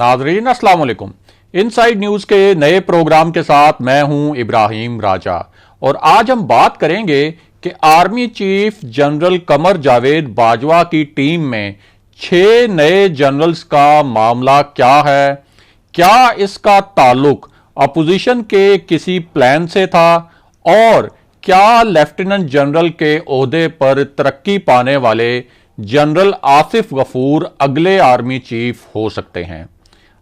नाजरीन अस्सलाम वालेकुम। इनसाइड न्यूज के नए प्रोग्राम के साथ मैं हूं इब्राहिम राजा और आज हम बात करेंगे कि army chief general Qamar Javed Bajwa की टीम में 6 नए जनरल्स का मामला क्या है, क्या इसका ताल्लुक अपोजिशन के किसी प्लान से था और क्या लेफ्टिनेंट जनरल के ओहदे पर तरक्की पाने वाले जनरल आसिफ गफूर अगले आर्मी चीफ हो सकते हैं।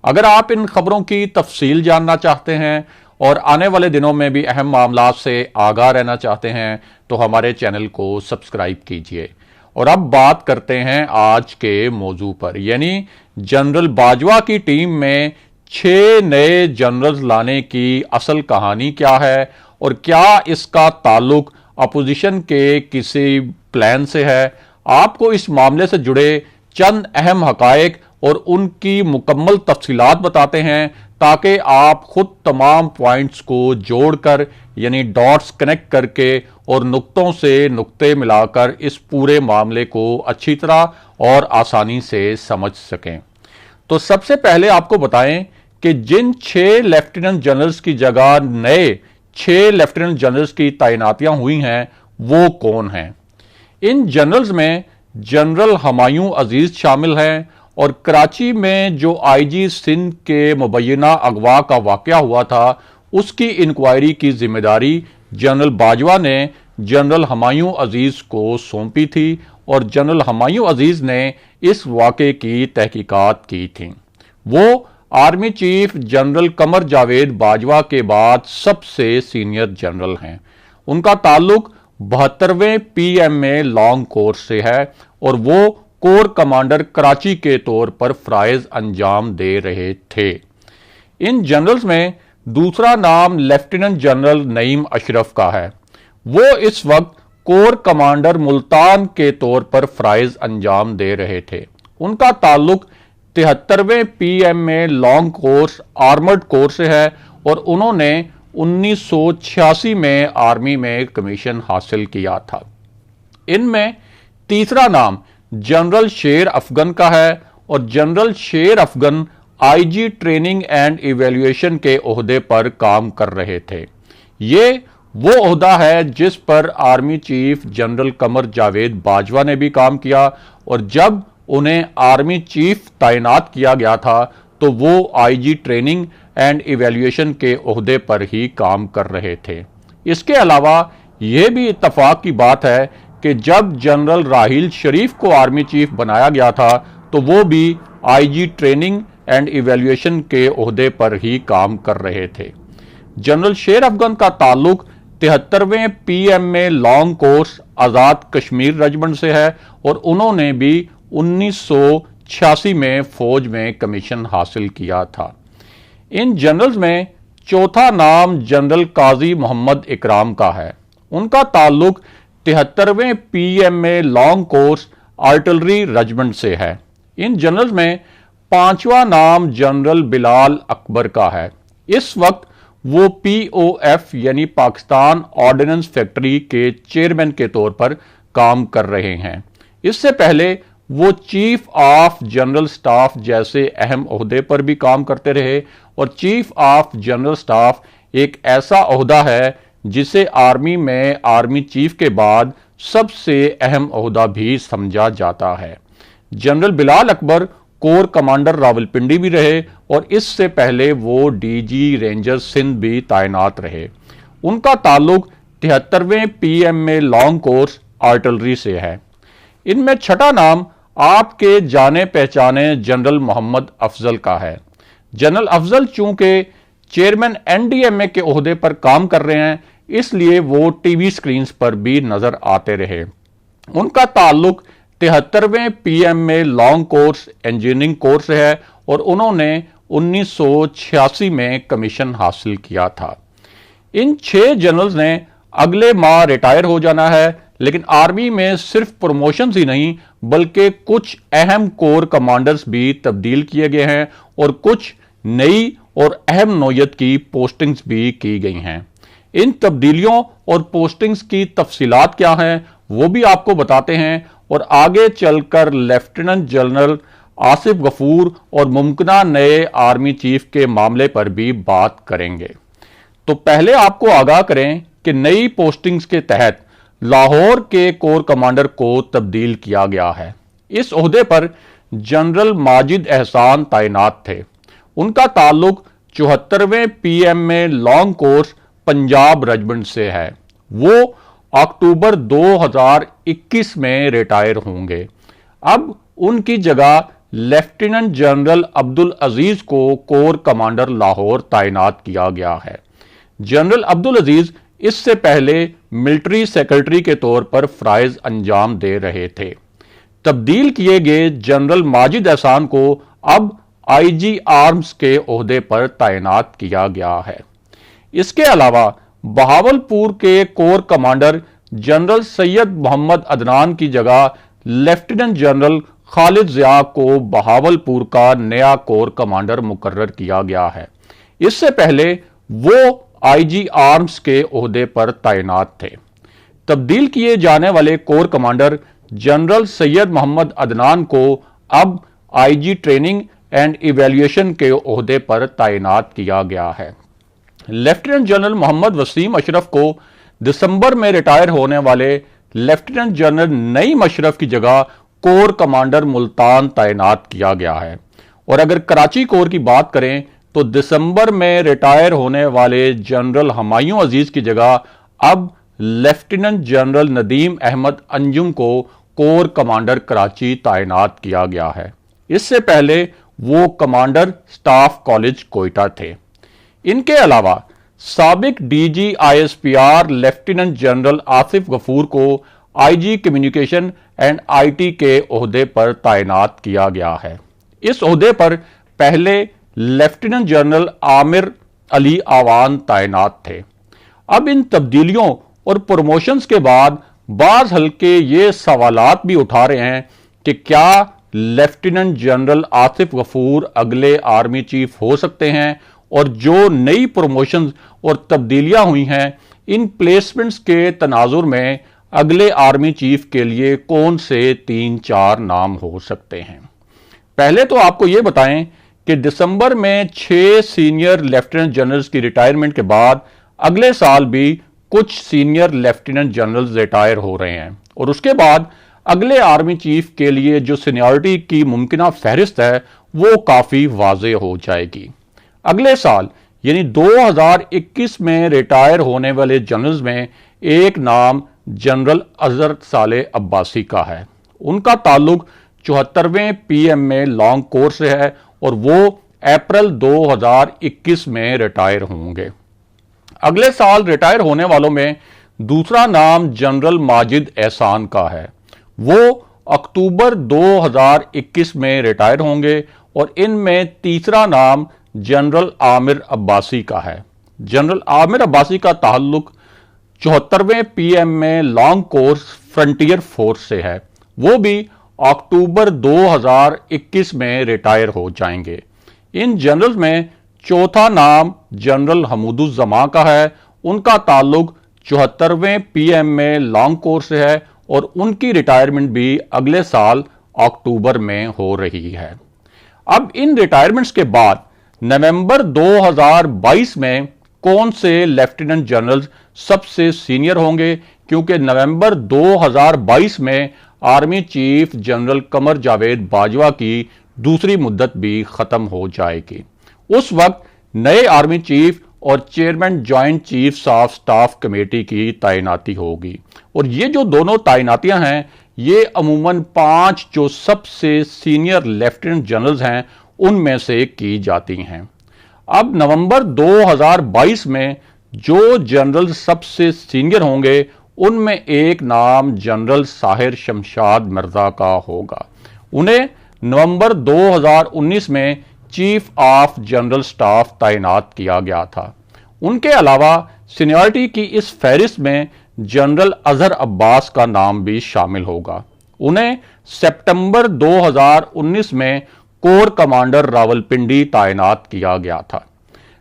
अगर आप इन खबरों की तफसील जानना चाहते हैं और आने वाले दिनों में भी अहम मामलात से आगाह रहना चाहते हैं तो हमारे चैनल को सब्सक्राइब कीजिए। और अब बात करते हैं आज के मौजू पर, यानी जनरल बाजवा की टीम में 6 नए जनरल्स लाने की असल कहानी क्या है और क्या इसका ताल्लुक अपोजिशन के किसी प्लान से है। आपको इस मामले से जुड़े चंद अहम हकायक और उनकी मुकम्मल तफसीलात बताते हैं ताकि आप खुद तमाम पॉइंट्स को जोड़कर यानी डॉट्स कनेक्ट करके और नुक्तों से नुक्ते मिलाकर इस पूरे मामले को अच्छी तरह और आसानी से समझ सकें। तो सबसे पहले आपको बताएं कि जिन 6 लेफ्टिनेंट जनरल्स की जगह नए 6 लेफ्टिनेंट जनरल्स की तैनातियां हुई हैं वो कौन हैं। इन जनरल्स में जनरल हुमायूं अजीज शामिल हैं और कराची में जो आईजी सिंध के मुबैना अगवा का वाकया हुआ था उसकी इंक्वायरी की जिम्मेदारी जनरल बाजवा ने जनरल हुमायूं अजीज को सौंपी थी और जनरल हुमायूं अजीज ने इस वाकये की तहकीकात की थी। वो army chief general Qamar Javed Bajwa के बाद सबसे सीनियर जनरल हैं। उनका ताल्लुक 72वें पीएमए लॉन्ग कोर्स से है और वो कोर कमांडर कराची के तौर पर फराइज अंजाम दे रहे थे। इन जनरल्स में दूसरा नाम लेफ्टिनेंट जनरल नईम अशरफ का है। वो इस वक्त कोर कमांडर मुल्तान के तौर पर फराइज अंजाम दे रहे थे। उनका ताल्लुक 73वें PMA long course armoured corps से है और उन्होंने 1986 में आर्मी में कमीशन हासिल किया था। इनमें तीसरा नाम जनरल शेर अफगन का है और जनरल शेर Afghan IG training and evaluation के ओहदे पर काम कर रहे थे। ये वो ओहदा है जिस पर army chief general Qamar Javed Bajwa ने भी काम किया और जब उन्हें आर्मी चीफ तैनात किया गया था तो वो आईजी ट्रेनिंग एंड इवैल्यूएशन के ओहदे पर ही काम कर रहे थे। इसके अलावा यह भी इत्तफाक की बात है कि जब जनरल राहील शरीफ को आर्मी चीफ बनाया गया था तो वो भी आईजी ट्रेनिंग एंड इवैल्यूएशन के ओहदे पर ही काम कर रहे थे। जनरल शेर अफगन का ताल्लुक 73वें पीएमए लॉन्ग कोर्स आजाद कश्मीर रेजिमेंट से है और उन्होंने भी 1986 में फौज में कमीशन हासिल किया था। इन जनरल्स में चौथा नाम जनरल काजी मोहम्मद इकराम का है। उनका ताल्लुक 73वें PMA long course artillery regiment से है। इन जनरल्स में पांचवा नाम जनरल बिलाल अकबर का है। इस वक्त वो पीओएफ यानी पाकिस्तान ऑर्डिनेंस फैक्ट्री के चेयरमैन के तौर पर काम कर रहे हैं। इससे पहले वो चीफ ऑफ जनरल स्टाफ जैसे अहम ओहदे पर भी काम करते रहे और चीफ ऑफ जनरल स्टाफ एक ऐसा ओहदा है जिसे आर्मी में आर्मी चीफ के बाद सबसे अहम ओहदा भी समझा जाता है। General Bilal Akbar core commander Rawalpindi भी रहे और इससे पहले वो डीजी रेंजर सिंध भी तैनात रहे। उनका ताल्लुक 73वें पीएमए लॉन्ग कोर्स आर्टिलरी से है। इनमें छठा नाम आपके जाने पहचाने जनरल मोहम्मद अफजल का है। जनरल अफजल चूंकि चेयरमैन एनडीएमए के ओहदे पर काम कर रहे हैं इसलिए वो टीवी स्क्रीन पर भी नजर आते रहे। उनका ताल्लुक 73वें PMA long course engineering course से है और उन्होंने 1986 में कमीशन हासिल किया था। इन 6 जनरल्स ने अगले माह रिटायर हो जाना है, लेकिन आर्मी में सिर्फ प्रमोशंस ही नहीं बल्कि कुछ अहम कोर कमांडर्स भी तब्दील किए गए हैं और कुछ नई और अहम नौयत की पोस्टिंग्स भी की गई हैं। इन तब्दीलियों और पोस्टिंग्स की तफसीलात क्या हैं वो भी आपको बताते हैं और आगे चलकर लेफ्टिनेंट जनरल आसिफ गफूर और मुमकिना नए आर्मी चीफ के मामले पर भी बात करेंगे। तो पहले आपको आगाह करें कि नई पोस्टिंग्स के तहत लाहौर के कोर कमांडर को तब्दील किया गया है। इस ओहदे पर जनरल माजिद एहसान तैनात थे। उनका ताल्लुक 74वें पीएम में लॉन्ग कोर्स पंजाब रेजिमेंट से है। वो अक्टूबर 2021 में रिटायर होंगे। अब उनकी जगह लेफ्टिनेंट जनरल अब्दुल अजीज को कोर कमांडर लाहौर तैनात किया गया है। जनरल अब्दुल अजीज इससे पहले मिलिट्री सेक्रेटरी के तौर पर फराइज अंजाम दे रहे थे। तब्दील किए गए जनरल माजिद एहसान को अब आईजी आर्म्स के ओहदे पर तैनात किया गया है। इसके अलावा बहावलपुर के corps commander general Syed Mohammad Adnan की जगह लेफ्टिनेंट जनरल खालिद जिया को बहावलपुर का नया कोर कमांडर मुकर्रर किया गया है। इससे पहले वो आईजी आर्म्स के ओहदे पर तैनात थे। तब्दील किए जाने वाले corps commander general Syed Mohammad Adnan को अब आईजी ट्रेनिंग एंड इवैल्यूएशन के ओहदे पर तैनात किया गया है। लेफ्टिनेंट जनरल मोहम्मद वसीम अशरफ को दिसंबर में रिटायर होने वाले लेफ्टिनेंट जनरल नईम अशरफ की जगह कोर कमांडर मुल्तान तैनात किया गया है। और अगर कराची कोर की बात करें तो दिसंबर में रिटायर होने वाले जनरल हुमायूं अजीज की जगह अब लेफ्टिनेंट जनरल नदीम अहमद अंजुम को कोर कमांडर कराची तैनात किया गया है। इससे पहले वो कमांडर स्टाफ कॉलेज कोयटा थे। इनके अलावा साबिक DG ISPR lieutenant general Asif Ghafoor को आईजी कम्युनिकेशन एंड आईटी के ओहदे पर तैनात किया गया है। इस ओहदे पर पहले लेफ्टिनेंट जनरल आमिर अली आवान तैनात थे। अब इन तब्दीलियों और प्रमोशंस के बाद बाज हल्के ये सवालात भी उठा रहे हैं कि क्या लेफ्टिनेंट जनरल आसिफ गफूर अगले आर्मी चीफ हो सकते हैं, और जो नई प्रमोशंस और तब्दीलियां हुई हैं इन प्लेसमेंट्स के तनाजुर में अगले आर्मी चीफ के लिए कौन से 3-4 नाम हो सकते हैं। पहले तो आपको ये बताएं कि दिसंबर में 6 सीनियर लेफ्टिनेंट जनरल्स की रिटायरमेंट के बाद अगले साल भी कुछ सीनियर लेफ्टिनेंट जनरल्स रिटायर हो रहे हैं, और उसके बाद अगले आर्मी चीफ के लिए जो सीनियरिटी की मुमकिना फहरिस्त है वो काफी वाज़ेह हो जाएगी। अगले साल यानी 2021 में रिटायर होने वाले जनरल्स में एक नाम जनरल अजहर साले अब्बासी का है। उनका ताल्लुक 74वें पीएम में लॉन्ग कोर्स से है और वो अप्रैल 2021 में रिटायर होंगे। अगले साल रिटायर होने वालों में दूसरा नाम जनरल माजिद एहसान का है। वो अक्टूबर 2021 में रिटायर होंगे, और इनमें तीसरा नाम जनरल आमिर अब्बासी का है। जनरल आमिर अब्बासी का ताल्लुक 74वें पीएम में लॉन्ग कोर्स फ्रंटियर फोर्स से है। वो भी अक्टूबर 2021 में रिटायर हो जाएंगे। इन जनरल्स में चौथा नाम जनरल हमूदुज़्ज़मा का है। उनका ताल्लुक 74वें पीएम में लॉन्ग कोर्स से है, और उनकी रिटायरमेंट भी अगले साल अक्टूबर में हो रही है। अब इन रिटायरमेंट्स के बाद नवंबर 2022 में कौन से लेफ्टिनेंट जनरल्स सबसे सीनियर होंगे, क्योंकि नवंबर 2022 में army chief general Qamar Javed Bajwa की दूसरी मुद्दत भी खत्म हो जाएगी। उस वक्त नए आर्मी चीफ और chairman joint chiefs of staff committee की तैनाती होगी, और ये जो दोनों तैनातियां हैं ये अमूमन 5 जो सबसे सीनियर लेफ्टिनेंट जनरल्स हैं उनमें से की जाती हैं। अब नवंबर 2022 में जो जनरल सबसे सीनियर होंगे उनमें एक नाम जनरल साहिर शमशाद मिर्जा का होगा। उन्हें नवंबर 2019 में चीफ ऑफ जनरल स्टाफ तैनात किया गया था। उनके अलावा सीनियरिटी की इस फहरिस्त में जनरल अजहर अब्बास का नाम भी शामिल होगा। उन्हें सितंबर 2019 में कोर कमांडर रावलपिंडी तैनात किया गया था।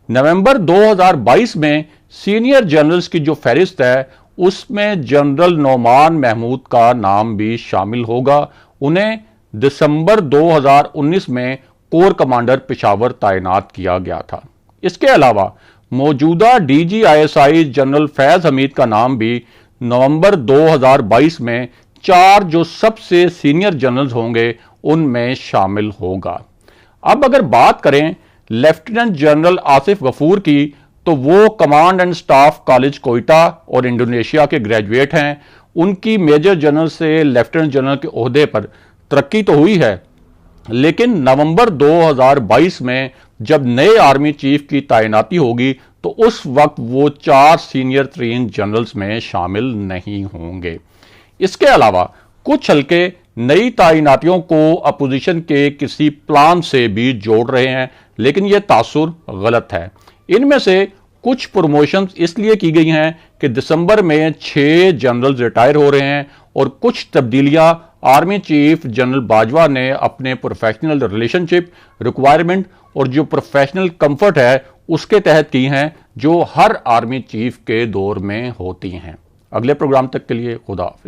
नवंबर 2022 में सीनियर जनरल्स की जो फहरिस्त है उसमें जनरल नोमान महमूद का नाम भी शामिल होगा। उन्हें दिसंबर 2019 में कोर कमांडर पेशावर तैनात किया गया था। इसके अलावा मौजूदा DGISI जनरल फैज हमीद का नाम भी नवंबर 2022 में 4 जो सबसे सीनियर जनरल्स होंगे उनमें शामिल होगा। अब अगर बात करें लेफ्टिनेंट जनरल आसिफ गफूर की, तो वो command and staff college Quetta और इंडोनेशिया के ग्रेजुएट हैं। उनकी मेजर जनरल से लेफ्टिनेंट जनरल के ओहदे पर तरक्की तो हुई है, लेकिन नवंबर 2022 में जब नए आर्मी चीफ की तैनाती होगी तो उस वक्त वो 4 सीनियर तरीन जनरल्स में शामिल नहीं होंगे। इसके अलावा कुछ हल्के नई तैनातियों को अपोजिशन के किसी प्लान से भी जोड़ रहे हैं, लेकिन यह तासुर गलत है। इनमें से कुछ प्रमोशंस इसलिए की गई हैं कि दिसंबर में 6 जनरल्स रिटायर हो रहे हैं और कुछ तब्दीलियां आर्मी चीफ जनरल बाजवा ने अपने प्रोफेशनल रिलेशनशिप रिक्वायरमेंट और जो प्रोफेशनल कंफर्ट है उसके तहत की हैं, जो हर आर्मी चीफ के दौर में होती हैं। अगले प्रोग्राम तक के लिए खुदा हाफिज।